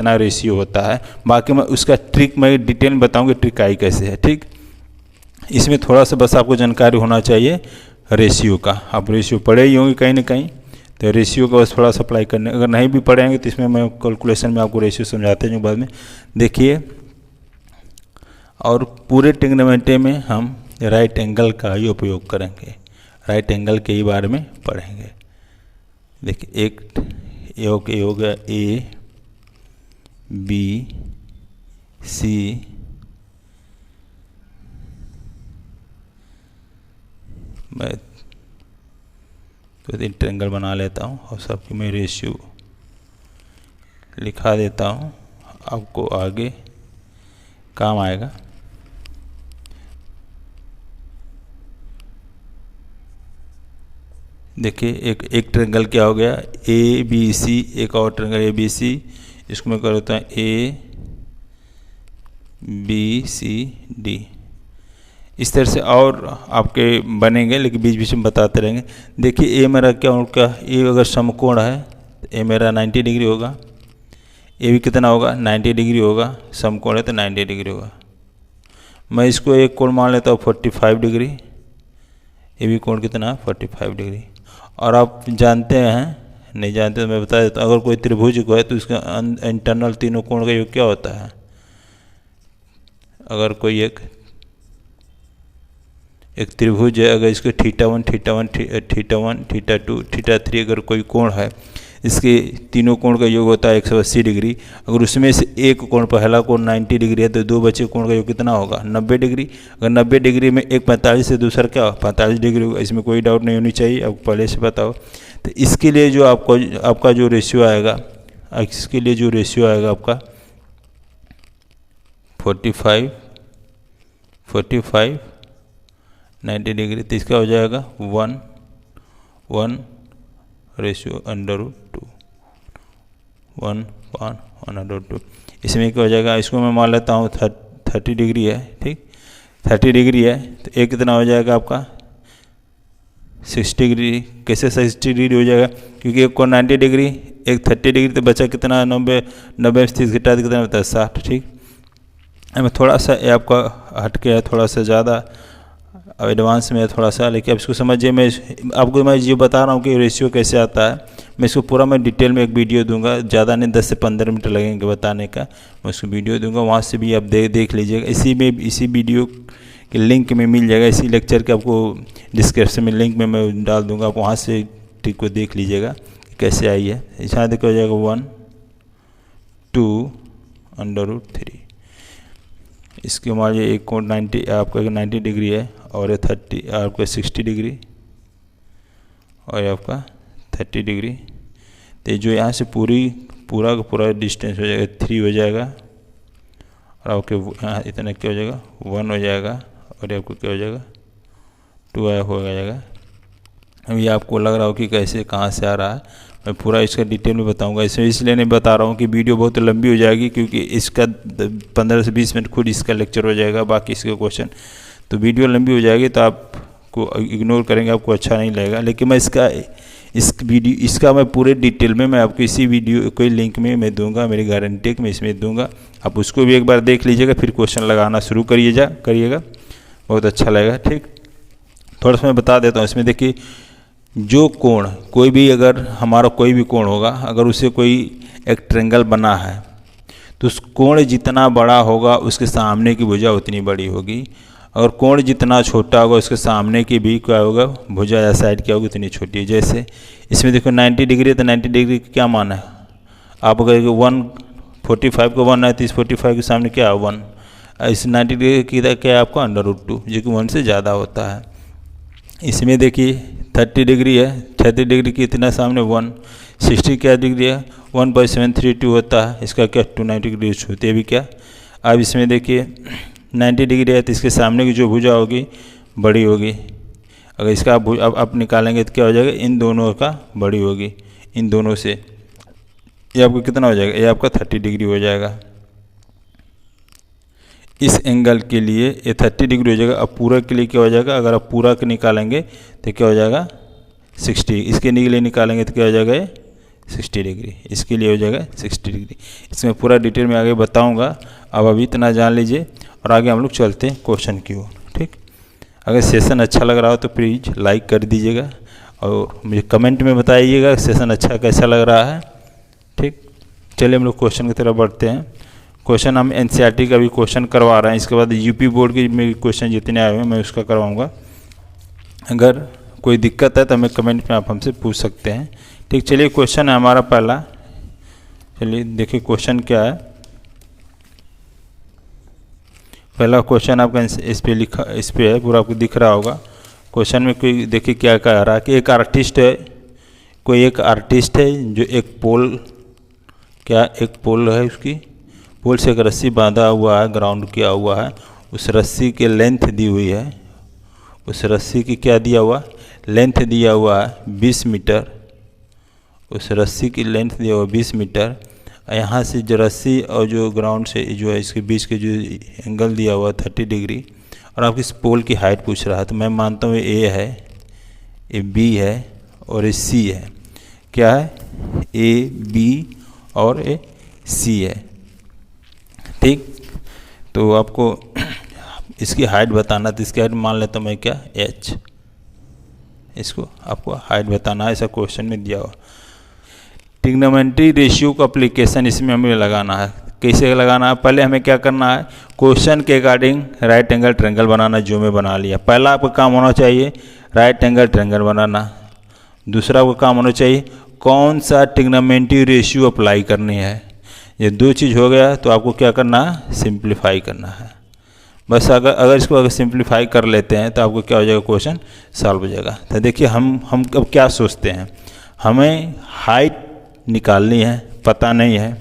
कितना रेशियो होता है। बाकी मैं उसका ट्रिक मैं डिटेल में बताऊंगा, ट्रिक आई कैसे है। ठीक, इसमें थोड़ा सा बस आपको जानकारी होना चाहिए रेशियो का। आप रेशियो पढ़े ही होंगे कहीं ना कहीं, तो रेशियो का बस थोड़ा सा अप्लाई करने, अगर नहीं भी पढ़ेंगे तो इसमें मैं कैलकुलेशन में आपको रेशियो समझाते हैं बाद में। देखिए, और पूरे ट्रिग्नोमेट्री में हम राइट एंगल का ही उपयोग करेंगे, राइट एंगल के ही बारे में पढ़ेंगे। देखिए, एक योग हो गया ए बी सी मैं तो ट्रायंगल बना लेता हूँ और सबकी मैं रेशियो लिखा देता हूँ, आपको आगे काम आएगा। देखिए, एक ट्रायंगल क्या हो गया, ए बी सी, एक और ट्रायंगल ए बी सी, इसको मैं कर देता हूँ ए बी सी डी। इस तरह से और आपके बनेंगे, लेकिन बीच बीच में बताते रहेंगे। देखिए, ए मेरा क्या उनका, ए अगर समकोण है तो ए मेरा 90 डिग्री होगा, ए भी कितना होगा 90 डिग्री होगा, समकोण है तो 90 डिग्री होगा। मैं इसको एक कोण मान लेता हूँ 45 डिग्री, ए भी कोण कितना 45 डिग्री। और आप जानते हैं, नहीं जानते तो मैं बता देता हूँ, अगर कोई त्रिभुज को है तो इसका इंटरनल तीनों कोण का योग क्या होता है। अगर कोई एक त्रिभुज है, अगर इसके θ1 θ1 θ1 θ2 θ3 अगर कोई कोण है, इसके तीनों कोण का योग होता है 180 डिग्री। अगर उसमें से एक कोण, पहला कोण 90 डिग्री है तो दो बचे कोण का योग कितना होगा 90 डिग्री। अगर 90 डिग्री में एक 45 से दूसरा क्या 45 डिग्री होगा, इसमें कोई डाउट नहीं होनी चाहिए, आपको पहले से बताओ। तो इसके लिए जो आपका जो रेशियो आएगा, इसके लिए जो रेशियो आएगा आपका 45 90 डिग्री, तो इसका हो जाएगा 1 रेशियो √2, 1/√2। इसमें क्या हो जाएगा, इसको मैं मान लेता हूँ 30 डिग्री है। ठीक, 30 डिग्री है तो एक कितना हो जाएगा आपका 60 डिग्री। कैसे 60 डिग्री हो जाएगा, क्योंकि एक को 90 डिग्री, एक 30 डिग्री, तो बचा कितना 90 में 30 घटा तो कितना होता है 60। ठीक, हमें थोड़ा सा ये आपका हटके है, थोड़ा सा ज़्यादा एडवांस में है थोड़ा सा, लेकिन अब इसको समझिए। मैं आपको ये बता रहा हूँ कि रेशियो कैसे आता है। मैं इसको पूरा मैं डिटेल में एक वीडियो दूंगा, ज़्यादा नहीं 10 से 15 मिनट लगेंगे बताने का। मैं उसको वीडियो दूंगा, वहाँ से भी आप देख लीजिएगा। इसी वीडियो के लिंक में मिल जाएगा, इसी लेक्चर के आपको डिस्क्रिप्शन में लिंक में मैं डाल दूँगा, आप वहाँ से ठीक को देख लीजिएगा कैसे आई है। यहाँ देखो हो जाएगा 1 2/√3। इसके मान लीजिए एक कोण 90 आपका 90 डिग्री है, और ये 30 आपका 60 डिग्री, और ये आपका 30 डिग्री। तो जो यहाँ से पूरा का पूरा डिस्टेंस हो जाएगा 3 हो जाएगा, और आपके यहाँ इतना क्या हो जाएगा 1 हो जाएगा, और आपको क्या हो जाएगा 2 हो जाएगा। अभी आपको लग रहा हो कि कैसे कहाँ से आ रहा है, मैं पूरा इसका डिटेल में बताऊंगा। इसलिए नहीं बता रहा हूँ कि वीडियो बहुत लंबी हो जाएगी, क्योंकि इसका 15 से 20 मिनट खुद इसका लेक्चर हो जाएगा, बाकी इसके क्वेश्चन, तो वीडियो लंबी हो जाएगी तो आपको इग्नोर करेंगे, आपको अच्छा नहीं लगेगा। लेकिन मैं इसका मैं पूरे डिटेल में मैं आपको इसी वीडियो कोई लिंक में मैं दूंगा, मेरी गारंटी मैं इसमें दूंगा। आप उसको भी एक बार देख लीजिएगा, फिर क्वेश्चन लगाना शुरू करिएगा, बहुत अच्छा लगेगा। ठीक, थोड़ा सा मैं बता देता हूँ। इसमें देखिए, जो कोण कोई भी, अगर हमारा कोई भी कोण होगा, अगर उसे कोई एक ट्रायंगल बना है तो उस कोण जितना बड़ा होगा उसके सामने की भुजा उतनी बड़ी होगी। अगर कोण जितना छोटा होगा उसके सामने की भी क्या होगा भुजा या साइड क्या होगी उतनी छोटी है। जैसे इसमें देखो 90 डिग्री है, तो 90 डिग्री का क्या मान है, आप अगर 145 को 1 है तो इस 45 के सामने क्या है 1, इस 90 डिग्री की क्या है आपका √2, जो कि 1 से ज़्यादा होता है। इसमें देखिए 30 डिग्री है, 30 डिग्री की इतना सामने 1, 60 क्या डिग्री है 1.732 होता है, इसका क्या 290 डिग्री होती है भी क्या। अब इसमें देखिए 90 डिग्री है तो इसके सामने की जो भुजा होगी बड़ी होगी। अगर इसका आप निकालेंगे तो क्या हो जाएगा, इन दोनों का बड़ी होगी, इन दोनों से ये आपको कितना हो जाएगा, ये आपका 30 डिग्री हो जाएगा। इस एंगल के लिए ये 30 डिग्री हो जाएगा। अब पूरा के लिए क्या हो जाएगा, अगर आप पूरा के निकालेंगे तो क्या हो जाएगा 60, इसके लिए निकालेंगे तो क्या हो जाएगा 60 डिग्री, इसके लिए हो जाएगा 60 डिग्री। इसमें पूरा डिटेल में आगे बताऊंगा, अब अभी इतना जान लीजिए और आगे हम लोग चलते हैं क्वेश्चन की ओर। ठीक, अगर सेशन अच्छा लग रहा हो तो प्लीज़ लाइक कर दीजिएगा और मुझे कमेंट में बताइएगा सेशन अच्छा कैसा लग रहा है। ठीक, चलिए हम लोग क्वेश्चन की तरफ बढ़ते हैं। क्वेश्चन हम एनसीईआरटी का भी क्वेश्चन करवा रहे हैं, इसके बाद यूपी बोर्ड के मेरे क्वेश्चन जितने आए हुए हैं मैं उसका करवाऊँगा। अगर कोई दिक्कत है तो हमें कमेंट में आप हमसे पूछ सकते हैं। ठीक, चलिए क्वेश्चन है हमारा पहला। चलिए देखिए क्वेश्चन क्या है। पहला क्वेश्चन आपका इस पे लिखा, इस पे है, पूरा आपको दिख रहा होगा। क्वेश्चन में कोई देखिए क्या कह रहा है कि एक आर्टिस्ट है, कोई एक आर्टिस्ट है जो एक पोल, क्या एक पोल है, उसकी पोल से एक रस्सी बांधा हुआ है, ग्राउंड किया हुआ है। उस रस्सी की लेंथ दी हुई है, उस रस्सी की क्या दिया हुआ, लेंथ दिया हुआ है 20 मीटर। उस रस्सी की लेंथ दिया हुआ 20 मीटर। यहाँ से जो रस्सी और जो ग्राउंड से जो है इसके बीच के जो एंगल दिया हुआ 30 डिग्री, और आपकी इस पोल की हाइट पूछ रहा है। तो मैं मानता हूँ ए है, ये बी है और ये सी है। क्या है, ए बी और ए सी है। ठीक, तो आपको इसकी हाइट बताना, तो इसकी हाइट मान लेता मैं क्या, एच। इसको आपको हाइट बताना है, ऐसा क्वेश्चन में दिया हुआ। ट्रिग्नोमेट्री रेशियो का एप्लीकेशन इसमें हमें लगाना है। कैसे लगाना है, पहले हमें क्या करना है, क्वेश्चन के अकॉर्डिंग राइट एंगल ट्रायंगल बनाना, जो मैं बना लिया। पहला आपका काम होना चाहिए राइट एंगल ट्रायंगल बनाना। दूसरा आपका काम होना चाहिए कौन सा ट्रिग्नोमेट्री रेशियो अप्लाई करनी है। ये दो चीज़ हो गया तो आपको क्या करना है, सिंप्लीफाई करना है। बस अगर इसको अगर सिंप्लीफाई कर लेते हैं तो आपको क्या हो जाएगा, क्वेश्चन सॉल्व हो जाएगा। तो देखिए हम अब क्या सोचते हैं, हमें हाइट निकालनी है, पता नहीं है।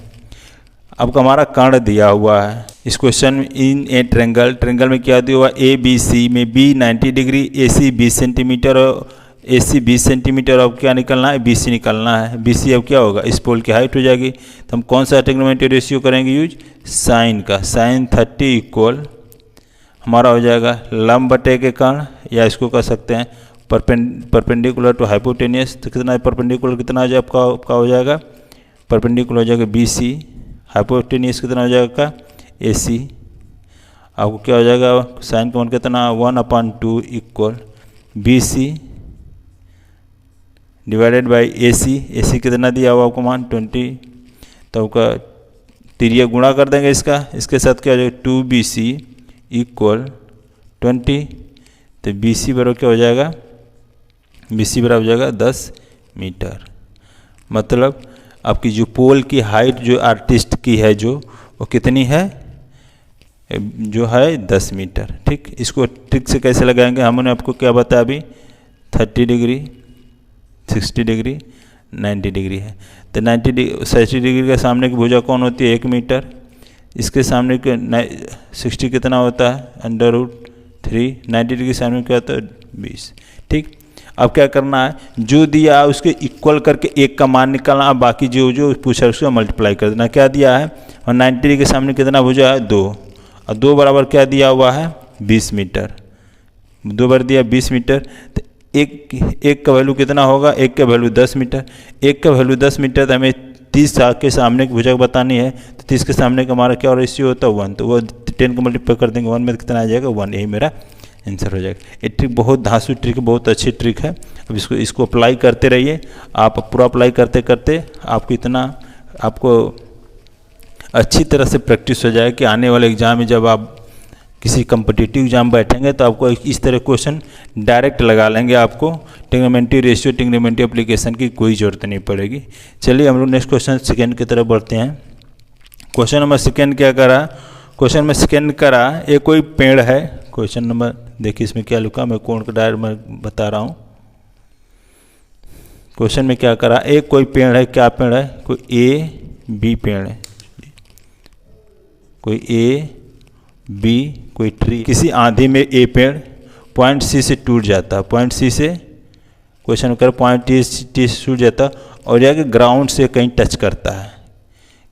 अब हमारा कर्ण दिया हुआ है इस क्वेश्चन में, इन ए ट्रायंगल में क्या दिया हुआ, ए बी सी में बी 90 डिग्री, ए सी 20 सेंटीमीटर और ए सी 20 सेंटीमीटर। अब क्या निकलना है, बी सी निकलना है। बी सी अब क्या होगा, इस पोल की हाइट हो जाएगी। तो हम कौन सा ट्रिग्नोमेट्री रेशियो करेंगे यूज, साइन का। साइन 30 इक्वल हमारा हो जाएगा लंब बटे के कर्ण, या इसको कह सकते हैं परपेंडिकुलर टू हाइपोटेनियस। तो कितना है परपेंडिकुलर, कितना हो जाएगा आपका हो जाएगा परपेंडिकुलर हो जाएगा बी सी, हाइपोटेनियस कितना हो जाएगा ए सी। आपको क्या हो जाएगा, साइन का मान कितना 1/2 equal B C divided by A C. A C कितना दिया हुआ आपको मान 20। तो आपका तिरिया गुणा कर देंगे इसका, इसके साथ क्या हो जाएगा 2BC इक्वल 20। तो BC बराबर क्या हो जाएगा, BC बराबर हो जाएगा 10 मीटर। मतलब आपकी जो पोल की हाइट जो आर्टिस्ट की है जो वो कितनी है, जो है 10 मीटर। ठीक, इसको ट्रिक से कैसे लगाएंगे, हमने आपको क्या बताया अभी, 30 डिग्री 60 डिग्री 90 डिग्री है। तो 60 डिग्री के सामने की भुजा कौन होती है, 1 मीटर। इसके सामने के 60 कितना होता है, √3। 90 डिग्री के सामने क्या होता है 20। ठीक, अब क्या करना है, जो दिया है उसके इक्वल करके एक का मान निकालना, अब बाकी जो पूछा है उसको मल्टीप्लाई कर देना। क्या दिया है, और 90 डिग्री के सामने कितना भुजा है 2, और 2 बराबर क्या दिया हुआ है 20 मीटर। 2 बार दिया 20 मीटर। तो एक का वैल्यू कितना होगा, एक का वैल्यू 10 मीटर। एक का वैल्यू 10 मीटर, तो हमें 30 के सामने की भुजा बतानी है। तो 30 के सामने का हमारा क्या रेशियो होता है 1, तो वो 10 को मल्टीप्लाई कर देंगे 1 में, तो कितना आ जाएगा 1। यही मेरा आंसर हो जाएगा। ये ट्रिक बहुत धांसू ट्रिक, बहुत अच्छी ट्रिक है। अब इसको अप्लाई करते रहिए। आप पूरा अप्लाई करते करते आपको अच्छी तरह से प्रैक्टिस हो जाए कि आने वाले एग्जाम में जब आप किसी कम्पिटिटिव एग्जाम बैठेंगे तो आपको इस तरह क्वेश्चन डायरेक्ट लगा लेंगे। आपको ट्रिग्नोमेट्री रेशियो, ट्रिग्नोमेट्री एप्लीकेशन की कोई ज़रूरत नहीं पड़ेगी। चलिए हम लोग नेक्स्ट क्वेश्चन सेकेंड की तरफ बढ़ते हैं। क्वेश्चन नंबर सेकेंड क्या करा, क्वेश्चन में सेकेंड करा, ये कोई पेड़ है। क्वेश्चन नंबर देखिए इसमें क्या लिखा, मैं कोण का डायरेक्ट मैं बता रहा हूँ। क्वेश्चन में क्या करा, एक कोई पेड़ है, क्या पेड़ है, कोई A B पेड़ है, कोई A B कोई ट्री। किसी आंधी में A पेड़ पॉइंट C से टूट जाता, पॉइंट C से क्वेश्चन कर पॉइंट T से टूट जाता और जाके ग्राउंड से कहीं टच करता है,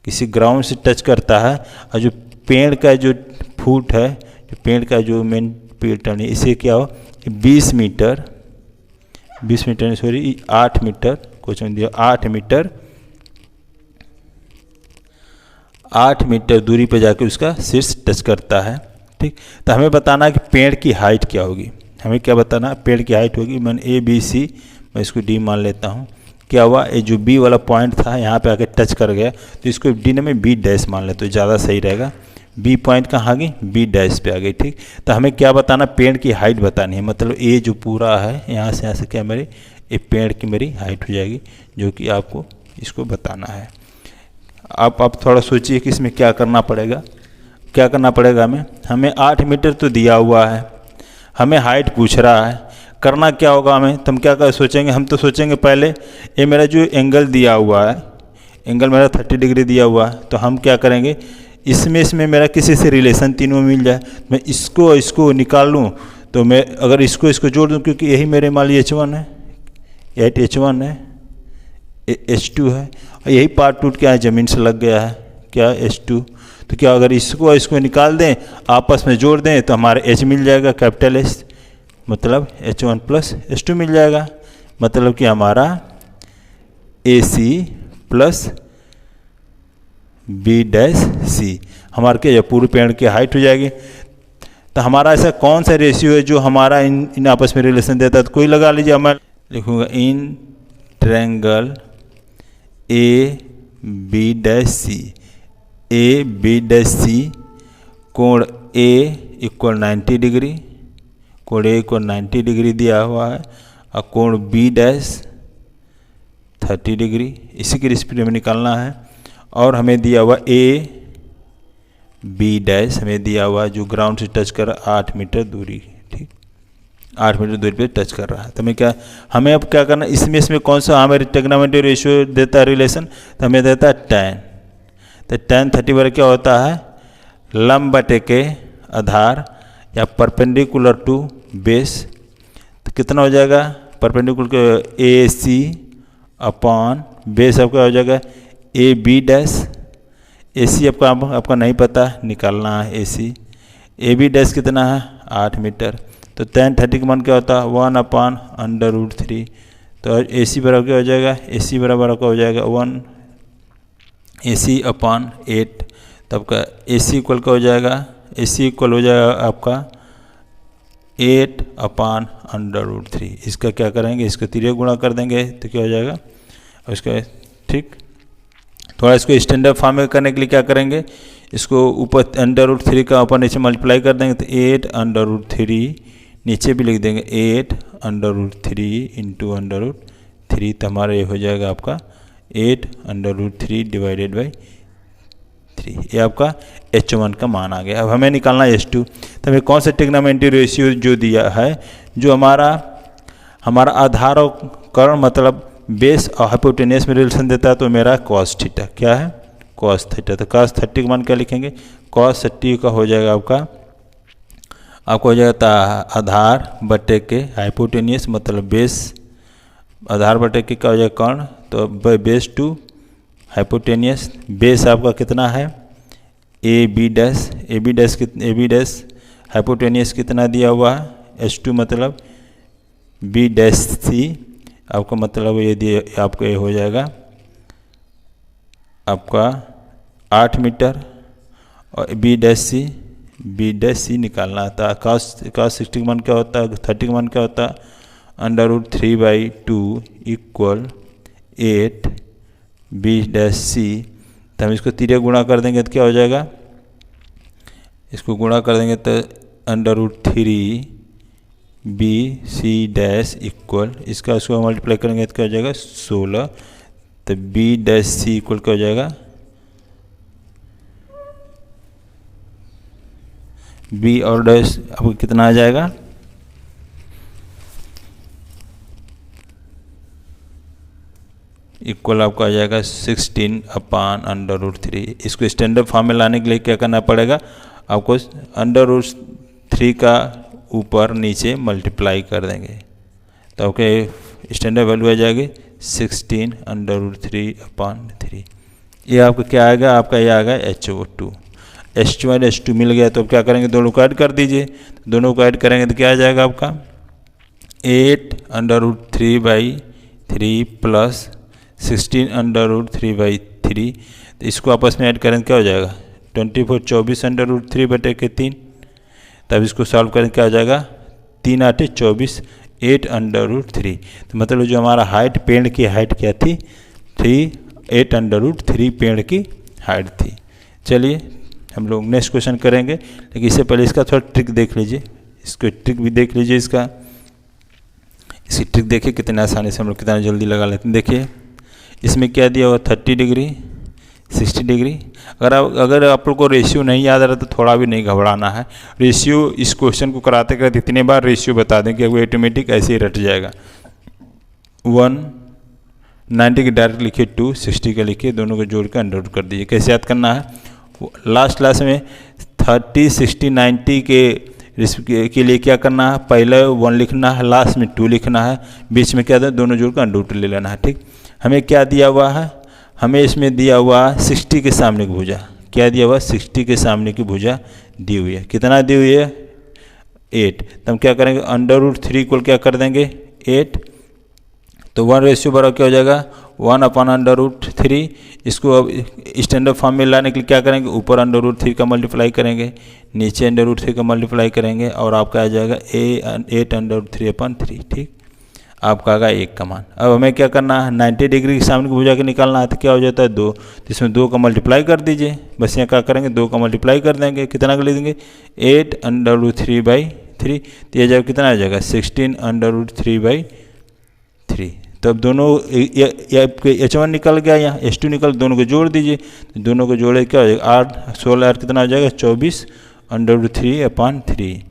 किसी ग्राउंड से टच करता है। और जो पेड़ का जो फुट है, जो पेड़ का जो मेन पैटर्न है, इसे क्या हो 20 मीटर 8 मीटर, क्वेश्चन दिया 8 मीटर 8 मीटर दूरी पर जाकर उसका शीर्ष टच करता है। ठीक, तो हमें बताना है कि पेड़ की हाइट क्या होगी। हमें क्या बताना, पेड़ की हाइट होगी मान ए बी सी, मैं इसको डी मान लेता हूँ। क्या हुआ, ये जो बी वाला पॉइंट था यहाँ पे आके टच कर गया, तो इसको डी ने में बी डैश मान ले तो ज़्यादा सही रहेगा। बी पॉइंट कहाँ आ गई, बी डैश पे आ गई। ठीक, तो हमें क्या बताना, पेड़ की हाइट बतानी है। मतलब ये जो पूरा है यहाँ से क्या मेरी, ये पेड़ की मेरी हाइट हो जाएगी, जो कि आपको इसको बताना है। आप थोड़ा सोचिए कि इसमें क्या करना पड़ेगा। क्या करना पड़ेगा हमें 8 मीटर तो दिया हुआ है, हमें हाइट पूछ रहा है, करना क्या होगा हमें। तो हम क्या सोचेंगे, हम तो सोचेंगे पहले ये मेरा जो एंगल दिया हुआ है, एंगल मेरा 30 डिग्री दिया हुआ है, तो हम क्या करेंगे, इसमें मेरा किसी से रिलेशन तीनों मिल जाए, मैं इसको निकाल लूँ, तो मैं अगर इसको जोड़ दूँ, क्योंकि यही मेरे मान लीजिए H1 है, H1 है, H2 है, और यही पार्ट टूट के यहाँ ज़मीन से लग गया है, क्या H2। तो क्या अगर इसको निकाल दें, आपस में जोड़ दें, तो हमारा H मिल जाएगा, कैपिटल H, मतलब H1 प्लस H2 मिल जाएगा। मतलब कि हमारा AC plus B dash C हमारे के पूरे पेड़ की हाइट हो जाएगी। तो हमारा ऐसा कौन सा रेशियो है जो हमारा इन आपस में रिलेशन देता है, तो कोई लगा लीजिए। मैं लिखूँगा in triangle AB dash C, AB dash C कोण A इक्वल 90 डिग्री, कोण A इक्वल 90 डिग्री दिया हुआ है, और कोण B डैश 30 डिग्री, इसी की रेसिपी हमें निकालना है। और हमें दिया हुआ AB डैश हमें दिया हुआ जो ग्राउंड से टच कर 8 मीटर दूरी, ठीक 8 मीटर दूरी पे टच कर रहा है। तो हमें अब क्या करना, इसमें कौन सा हमें ट्रिग्नोमेट्री रेशियो देता है रिलेशन, तो हमें देता है tan। तो tan 30 पर क्या होता है, लंब बटे के आधार या परपेंडिकुलर टू बेस। तो कितना हो जाएगा, परपेंडिकुलर के AC अपॉन बेस आपका हो जाएगा AB डैश। AC आपका नहीं पता, निकालना है AC। AB डैश कितना है, 8 मीटर। तो tan 30 का मान क्या होता है, 1/√3। तो AC बराबर क्या हो जाएगा, AC बराबर आपका हो जाएगा 1 AC अपॉन 8। तब का AC इक्वल का हो जाएगा, AC इक्वल हो जाएगा आपका 8/√3। इसका क्या करेंगे, इसको तिर्यक गुणा कर देंगे तो क्या हो जाएगा उसका। ठीक, थोड़ा इसको स्टैंडर्ड फॉर्म में करने के लिए क्या करेंगे, इसको ऊपर √3 का ऊपर नीचे मल्टीप्लाई कर देंगे, तो 8/√3 नीचे भी लिख देंगे 8/√3 इंटू √3। तो हमारा ये हो जाएगा आपका 8/√3 डिवाइडेड बाई 3। ये आपका H1 का मान आ गया। अब हमें निकालना है H2। तो हमें कौन सा ट्रिग्नोमेट्री रेशियो जो दिया है, जो हमारा आधार और कर्ण मतलब बेस और हाइपोटेनियस में रिलेशन देता है, तो मेरा cos थीटा क्या है, cos थीटा। तो cos 30 का मान क्या लिखेंगे, cos 30 का हो जाएगा आपको हो जाएगा आधार बटे के हाइपोटेनियस मतलब बेस, आधार बटे के क्या हो जाएगा कर्ण, तो बेस टू हाइपोटेनियस। बेस आपका कितना है AB dash, AB dash hypotenuse कितना दिया हुआ है H2 मतलब B डैश C। आपका मतलब ये दिए आपको ये हो जाएगा आपका 8 मीटर, और B डैश C निकालना था। cos 60 का मान क्या होता है, 30 का मान क्या होता है, √3/2 इक्वल 8 B डैश C। तो हम इसको तिर्यक गुणा कर देंगे तो क्या हो जाएगा, इसको गुणा कर देंगे तो √3 B C डैश इक्वल, इसका उसको मल्टीप्लाई करेंगे तो क्या हो जाएगा 16। तो B डैश C इक्वल क्या हो जाएगा, B और डैश आपको कितना आ जाएगा, इक्वल आपका आ जाएगा 16/√3। इसको स्टैंडर्ड फॉर्म में लाने के लिए क्या करना पड़ेगा, आपको √3 का ऊपर नीचे मल्टीप्लाई कर देंगे, तो आपके स्टैंडर्ड वैल्यू आ जाएगी 16/√3/3। ये आपका क्या आएगा, आपका ये आएगा H2। H2 मिल गया, तो अब क्या करेंगे, दोनों को ऐड कर दीजिए। दोनों को ऐड करेंगे तो क्या आ जाएगा आपका 8/√3/3 प्लस 16/√3/3। तो इसको आपस में ऐड करें क्या हो जाएगा 24 24/3/3। तब इसको सॉल्व करें क्या हो जाएगा 3 8 24 8/3। तो मतलब जो हमारा हाइट पेड़ की हाइट क्या थी 8/3 पेड़ की हाइट थी। चलिए हम लोग नेक्स्ट क्वेश्चन करेंगे, लेकिन इससे पहले इसका थोड़ा ट्रिक देख लीजिए, इसको ट्रिक भी देख लीजिए। इसकी ट्रिक देखिए कितने आसानी से हम लोग कितना जल्दी लगा लेते हैं। देखिए इसमें क्या दिया हुआ 30 डिग्री 60 डिग्री। अगर आप लोग को रेशियो नहीं याद आ रहा तो थोड़ा भी नहीं घबराना है। रेशियो इस क्वेश्चन को कराते कराते इतने बार रेशियो बता दें कि वो ऑटोमेटिक ऐसे ही रट जाएगा। 190 के डायरेक्ट लिखिए, 260 का लिखिए, दोनों को जोड़ कर अंडर रूट कर दीजिए। कैसे याद करना है लास्ट क्लास में 30 60 90 के लिए क्या करना है, पहले 1 लिखना है, लास्ट में 2 लिखना है, बीच में क्या दें दोनों जोड़कर अंडर रूट ले लेना है। ठीक, हमें क्या दिया हुआ है, हमें इसमें दिया हुआ 60 के सामने की भुजा। क्या दिया हुआ 60 के सामने की भुजा दी हुई है। कितना दी हुई है 8। तो हम क्या करेंगे √3 इक्वल क्या कर देंगे 8। तो 1 रेशियो बराबर क्या हो जाएगा 1/√3। इसको अब स्टैंडर्ड फॉर्म में लाने के लिए क्या करेंगे ऊपर √3 का मल्टीप्लाई करेंगे, नीचे √3 का मल्टीप्लाई करेंगे और आपका आ जाएगा 8/3/3। ठीक, आपका आएगा 1 का मान। अब हमें क्या करना है 90 डिग्री के सामने की भुजा के निकालना है। तो क्या हो जाता है 2, तो इसमें 2 का मल्टीप्लाई कर दीजिए। बस यहाँ क्या करेंगे 2 का मल्टीप्लाई कर देंगे, कितना कर लेंगे 8/3/3। तो यह जाएगा कितना आ जाएगा 16/3/3। तो अब दोनों H1 निकल गया, यहाँ H2 निकल, दोनों को जोड़ दीजिए। तो दोनों को जोड़े क्या हो जाएगा 8 16 8 कितना हो जाएगा 24/3/3।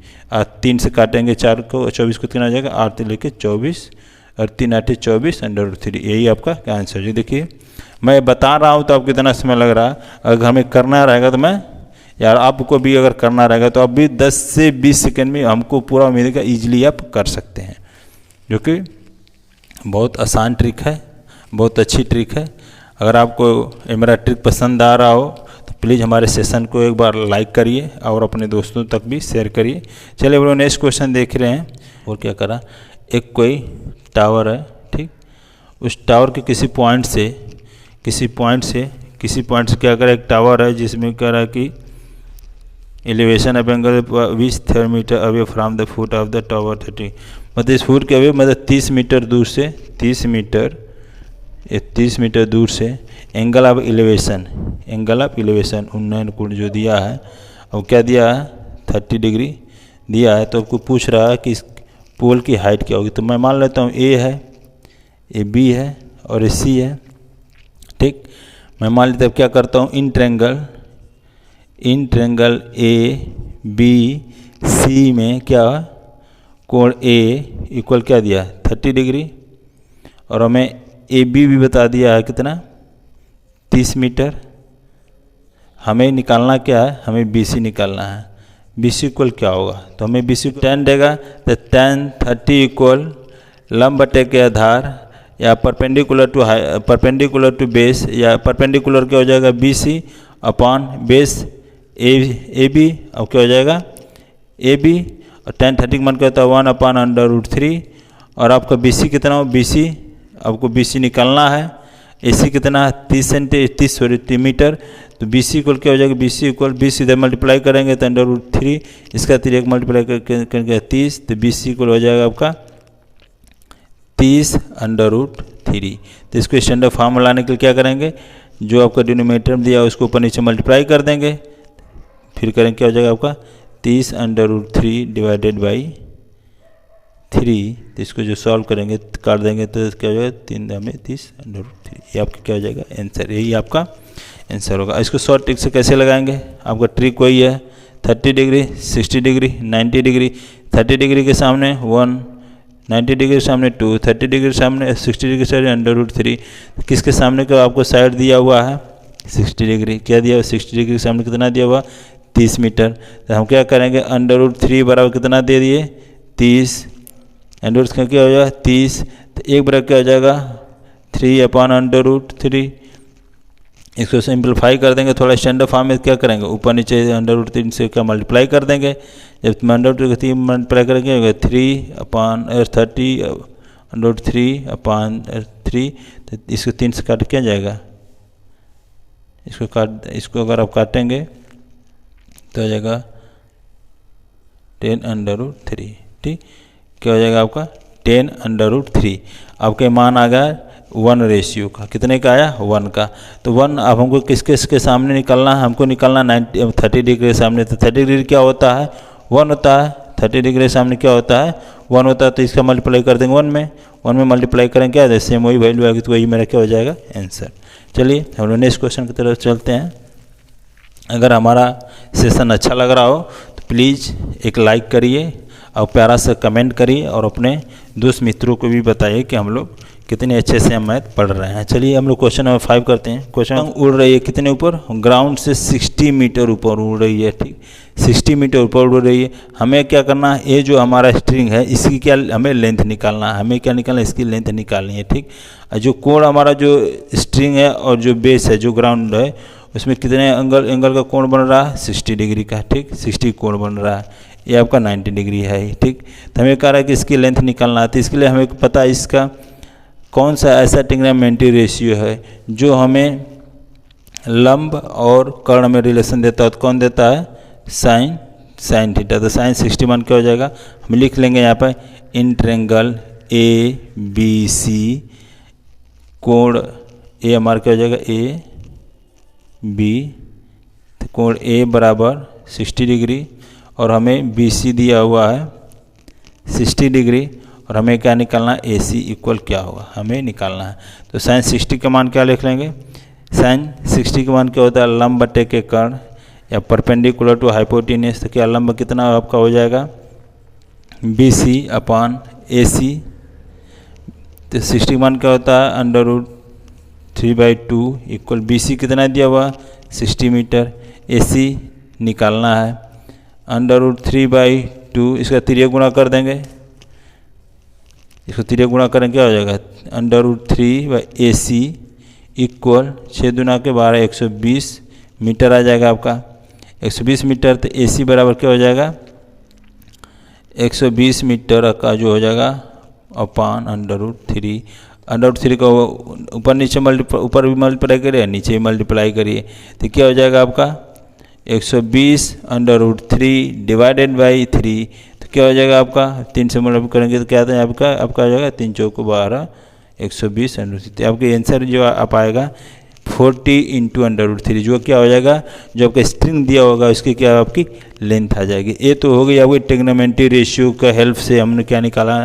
3 से काटेंगे 4 को, 24 को कितना हो जाएगा 8 लेके 24 और 3 8 24/3। यही आपका आंसर है। देखिए मैं बता रहा हूँ तो आपको कितना समय लग रहा है, अगर हमें करना रहेगा तो मैं यार आपको भी अगर करना रहेगा तो आप भी 10 से 20 सेकेंड में हमको पूरा उम्मीद है ईजिली आप कर सकते हैं, जो कि बहुत आसान ट्रिक है, बहुत अच्छी ट्रिक है। अगर आपको ये मेरा ट्रिक पसंद आ रहा हो तो प्लीज़ हमारे सेशन को एक बार लाइक करिए और अपने दोस्तों तक भी शेयर करिए। चलिए हम लोग नेक्स्ट क्वेश्चन देख रहे हैं। और क्या करा, एक कोई टावर है, ठीक, उस टावर के किसी पॉइंट से क्या करा, एक टावर है जिसमें कह रहा है कि elevation of angle 20 meter away from the foot of the tower 30, मतलब इस फुट के अवे मतलब 30 मीटर दूर से 30 मीटर दूर से एंगल ऑफ इलेवेशन उन्नयन कोण जो दिया है, अब क्या दिया है 30 डिग्री दिया है। तो आपको पूछ रहा है कि इस पोल की हाइट क्या होगी। तो मैं मान लेता हूँ A है, ये B है और ये C है। ठीक, मैं मान लेता हूँ क्या करता हूँ इन ट्रेंगल ABC में क्या कोण A इक्वल क्या दिया 30 डिग्री और हमें AB भी बता दिया है कितना 30 मीटर। हमें निकालना क्या है, हमें BC निकालना है। BC इक्वल क्या होगा, तो हमें BC 10 देगा। तो 10 30 इक्वल लंब बटे के आधार या परपेंडिकुलर टू बेस या परपेंडिकुलर क्या हो जाएगा BC अपॉन बेस AB। अब क्या हो जाएगा AB और 10 30 मन कहता है 1/√3 और आपका BC कितना हो, BC आपको BC निकालना है। AC कितना है 30 मीटर। तो BC इक्वल क्या हो जाएगा, BC इक्वल 20 इधर मल्टीप्लाई करेंगे तो √3 इसका 3 मल्टीप्लाई करके 30, तो BC इक्वल हो जाएगा आपका 30/√3। तो इसको स्टैंडर्ड फॉर्म लाने के लिए क्या करेंगे, जो आपका डिनोमिनेटर में दिया है उसको ऊपर नीचे मल्टीप्लाई कर देंगे, फिर करेंगे क्या हो जाएगा आपका 30/√3 डिवाइडेड बाई 3। तो इसको जो सॉल्व करेंगे काट देंगे तो क्या हो जाएगा 3 में 30/√3। ये आपका क्या हो जाएगा आंसर, यही आपका आंसर होगा। इसको शॉर्ट ट्रिक से कैसे लगाएंगे, आपका ट्रिक वही है 30 डिग्री 60 डिग्री 90 डिग्री। 30 डिग्री के सामने 1, 90 डिग्री के सामने 2, 30 डिग्री के सामने 60 डिग्री के सामने √3। किसके सामने का आपको साइड दिया हुआ है 60 डिग्री। क्या दिया हुआ 60 डिग्री के सामने कितना दिया हुआ 30 मीटर। तो हम क्या करेंगे √3 बराबर कितना दे दिए 30, √3 का क्या हो जाएगा 30। तो एक बराबर क्या हो जाएगा 3/√3। इसको सिंप्लीफाई कर देंगे थोड़ा स्टैंडर्ड फॉर्म में, क्या करेंगे ऊपर नीचे √3 से क्या मल्टीप्लाई कर देंगे। जब √3 मल्टीप्लाई करेंगे 3/30√3/3। तो इसको 3 से काट क्या जाएगा इसको अगर आप काटेंगे तो हो जाएगा 10√3। ठीक, क्या हो जाएगा आपका 10√3। आपके मान आ गया 1 रेशियो का, कितने का आया 1 का। तो 1 अब हमको किसके सामने निकालना है, हमको निकालना 30 डिग्री के सामने। तो 30 डिग्री क्या होता है 1 होता है, 30 डिग्री के सामने क्या होता है 1 होता है। तो इसका मल्टीप्लाई कर देंगे 1 में मल्टीप्लाई करेंगे क्या है सेम वही वैल्यू आएगी, तो वही मेरा क्या हो जाएगा आंसर। चलिए हम लोग नेक्स्ट क्वेश्चन की तरफ चलते हैं। अगर हमारा सेशन अच्छा लग रहा हो तो प्लीज़ एक लाइक करिए और प्यारा सा कमेंट करिए और अपने दोस्त मित्रों को भी बताइए कि हम लोग कितने अच्छे से हम मैथ पढ़ रहे हैं। चलिए हम लोग क्वेश्चन नंबर 5 करते हैं। क्वेश्चन उड़ रही है कितने ऊपर, ग्राउंड से 60 मीटर ऊपर उड़ रही है। ठीक, 60 मीटर ऊपर उड़ रही है। हमें क्या करना है, ये जो हमारा स्ट्रिंग है इसकी क्या हमें लेंथ निकालना है, हमें क्या निकालना है इसकी लेंथ निकालनी है। ठीक, जो कोण हमारा जो स्ट्रिंग है और जो बेस है जो ग्राउंड है उसमें कितने एंगल का कोण बन रहा है 60 डिग्री का। ठीक, 60 कोण बन रहा है, ये आपका 90 डिग्री है। ठीक, तो हमें कह रहा है कि इसकी लेंथ निकालना है। तो इसके लिए हमें पता है इसका कौन सा ऐसा ट्रिग्नोमेट्री रेशियो है जो हमें लंब और कर्ण में रिलेशन देता है। तो कौन देता है साइन थीटा। तो साइन 61 क्या हो जाएगा, हम लिख लेंगे यहाँ पर इन ट्रायंगल ABC कोण ए हमारा क्या हो जाएगा AB, तो कोण A बराबर 60 डिग्री और हमें BC दिया हुआ है 60 डिग्री और हमें क्या निकालना है AC इक्वल क्या होगा हमें निकालना है। तो साइन 60 का मान क्या लिख लेंगे, साइन 60 का मान क्या होता है लंब बटे के कर्ण या परपेंडिकुलर टू हाइपोटेन्यूस। तो क्या लंब कितना आपका हो जाएगा BC अपॉन AC। तो 60 मान क्या होता है √3/2 इक्वल BC कितना दिया हुआ 60 मीटर, AC निकालना है √3/2 इसका तिर्यक गुणा कर देंगे। इसको तिर्यक गुणा करें क्या हो जाएगा √3/AC इक्वल 6 दूना के 12 120 मीटर आ जाएगा आपका 120 मीटर। तो AC बराबर क्या हो जाएगा 120 मीटर का जो हो जाएगा अपॉन √3 का ऊपर नीचे ऊपर भी मल्टीप्लाई करिए नीचे भी मल्टीप्लाई करिए। तो क्या हो जाएगा आपका 120 √3 डिवाइडेड बाई 3। तो क्या हो जाएगा आपका 3 से मल्टीप्लाई करेंगे तो क्या आता है आपका हो जाएगा 3 चौक 12 120 √3। आपके आंसर जो आप आएगा 40 × √3 जो क्या हो जाएगा जो आपका स्ट्रिंग दिया होगा उसकी क्या आपकी लेंथ आ जाएगी। ये तो हो गई आपकी ट्रिग्नोमेट्री रेशियो का हेल्प से हमने क्या निकाला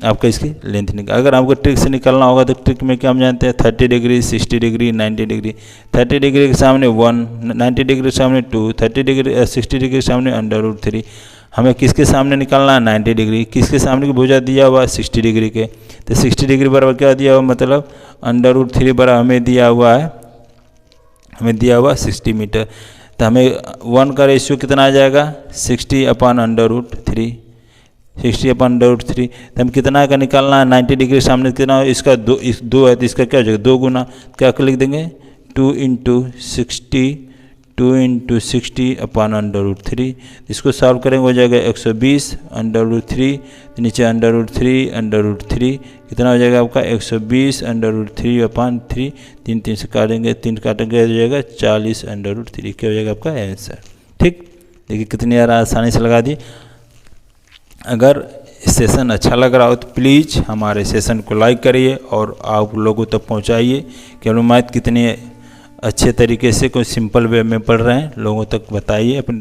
आपका इसकी लेंथ निकाल। अगर आपको ट्रिक से निकालना होगा तो ट्रिक में क्या हम जानते हैं 30 डिग्री 60 डिग्री 90 डिग्री। 30 डिग्री के सामने 1, 90 डिग्री के सामने 2, 60 डिग्री के सामने √3। हमें किसके सामने निकालना है 90 डिग्री, किसके सामने की भुजा दिया हुआ 60 डिग्री के। तो 60 डिग्री बराबर क्या दिया हुआ मतलब √3 बराबर हमें दिया हुआ 60 मीटर। तो हमें 1 का रेशियो कितना आ जाएगा 60 अपॉन √3 60/√3। तो हम कितना का निकालना है 90 डिग्री सामने कितना इसका 2 है तो इसका क्या हो जाएगा 2 गुना क्या लिख देंगे 2 × 60 अपॉन √3। इसको सॉल्व करेंगे हो जाएगा 120 √3 नीचे √3 कितना हो जाएगा आपका 120 √3 अपॉन 3 3 से काटेंगे 3 काटेंगे हो जाएगा 40 √3 क्या हो जाएगा आपका आंसर। ठीक, देखिए कितनी यार आसानी से लगा दी। अगर सेशन अच्छा लग रहा हो तो प्लीज़ हमारे सेशन को लाइक करिए और आप लोगों तक पहुंचाइए कि हम मैथ कितने अच्छे तरीके से कोई सिंपल वे में पढ़ रहे हैं लोगों तक बताइए। अपने